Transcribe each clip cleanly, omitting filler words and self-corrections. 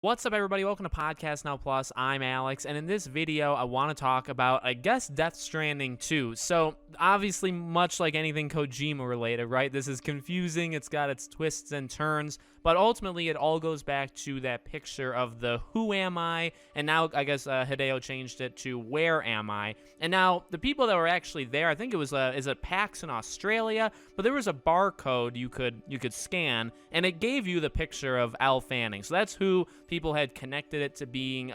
What's up, everybody? Welcome to Podcast Now Plus. I'm Alex, and in this video, I want to talk about, I guess, Death Stranding 2. So, obviously, much like anything Kojima related, right? This is confusing, it's got its twists and turns, but ultimately, it all goes back to that picture of the who am I, and now, I guess, Hideo changed it to where am I. And now, the people that were actually there, I think it was is a PAX in Australia, but there was a barcode you could scan, and it gave you the picture of Elle Fanning. So that's who people had connected it to being,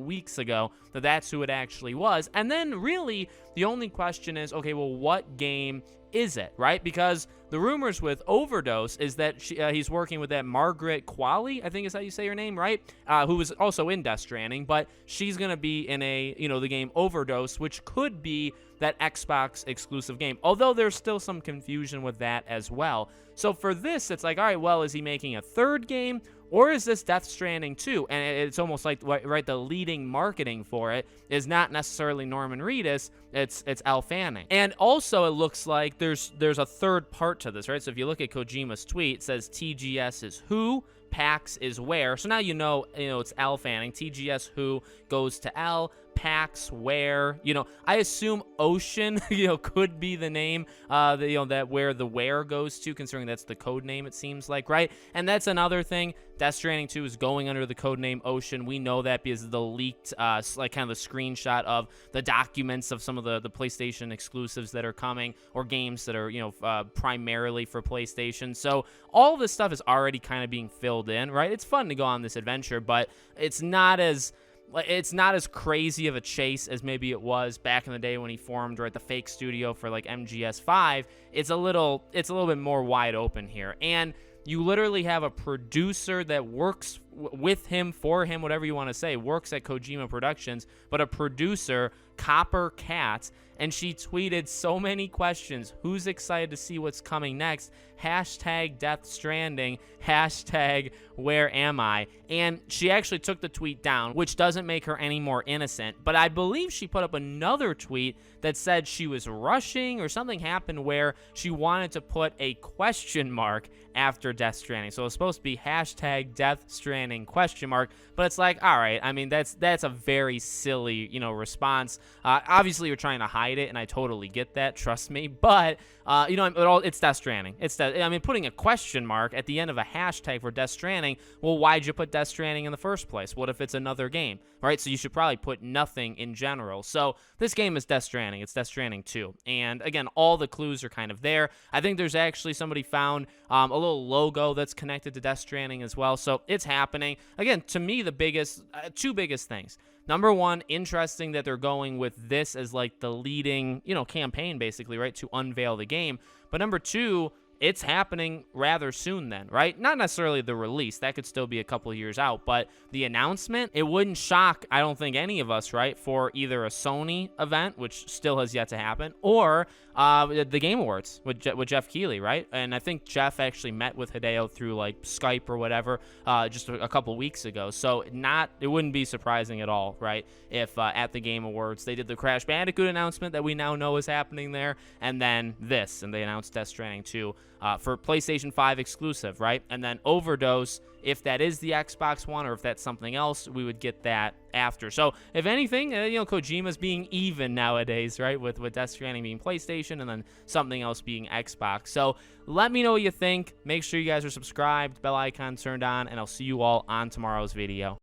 weeks ago, that's who it actually was. And then really the only question is, okay, well, what game is it, right? Because the rumors with Overdose is that he's working with that Margaret Qualley, I think is how you say her name, right? Who was also in Death Stranding, but she's going to be in the game Overdose, which could be that Xbox exclusive game. Although there's still some confusion with that as well. So for this, it's like, all right, well, is he making a third game? Or is this Death Stranding 2? And it's almost like, right, the leading marketing for it is not necessarily Norman Reedus, it's Elle Fanning. And also, it looks like there's a third part to this, right? So if you look at Kojima's tweet, it says TGS is who, PAX is where. So now you know it's Elle Fanning. TGS who goes to Elle, PAX where. I assume Ocean, could be the name, that where the where goes to, considering that's the code name, it seems like, right? And that's another thing. Death Stranding 2 is going under the code name Ocean. We know that because of the leaked, like kind of the screenshot of the documents of some of the PlayStation exclusives that are coming, or games that are, primarily for PlayStation. So all this stuff is already kind of being filled in, right? It's fun to go on this adventure, but it's not as crazy of a chase as maybe it was back in the day when he formed, right, the fake studio for like MGS5. It's a little bit more wide open here. And you literally have a producer that works with him, for him, whatever you want to say, works at Kojima Productions, but a producer, Copper Cat, and she tweeted so many questions. Who's excited to see what's coming next? Hashtag Death Stranding, hashtag where am I? And she actually took the tweet down, which doesn't make her any more innocent, but I believe she put up another tweet that said she was rushing or something happened where she wanted to put a question mark after Death Stranding. So it's supposed to be hashtag Death Stranding question mark, but it's like, all right, I mean, that's a very silly, response. Obviously you're trying to hide it, and I totally get that, trust me, but it's Death Stranding. Putting a question mark at the end of a hashtag for Death Stranding, well, why'd you put Death Stranding in the first place? What if it's another game, right? So you should probably put nothing in general. So this game is Death Stranding. It's Death Stranding 2. And again, all the clues are kind of there. I think there's actually somebody found a little logo that's connected to Death Stranding as well. So it's happening. Again, to me, the two biggest things. Number one, interesting that they're going with this as like the leading, campaign basically, right, to unveil the game. But number two, it's happening rather soon then, right? Not necessarily the release. That could still be a couple of years out. But the announcement, it wouldn't shock, I don't think, any of us, right, for either a Sony event, which still has yet to happen, or the Game Awards with Jeff Keighley, right? And I think Jeff actually met with Hideo through, like, Skype or whatever just a couple weeks ago. So it wouldn't be surprising at all, right, if at the Game Awards they did the Crash Bandicoot announcement that we now know is happening there, and then this, and they announced Death Stranding 2 for PlayStation 5 exclusive, right? And then Overdose, if that is the Xbox One or if that's something else, we would get that after. So if anything, Kojima's being even nowadays, right? With Death Stranding being PlayStation and then something else being Xbox. So let me know what you think. Make sure you guys are subscribed, bell icon turned on, and I'll see you all on tomorrow's video.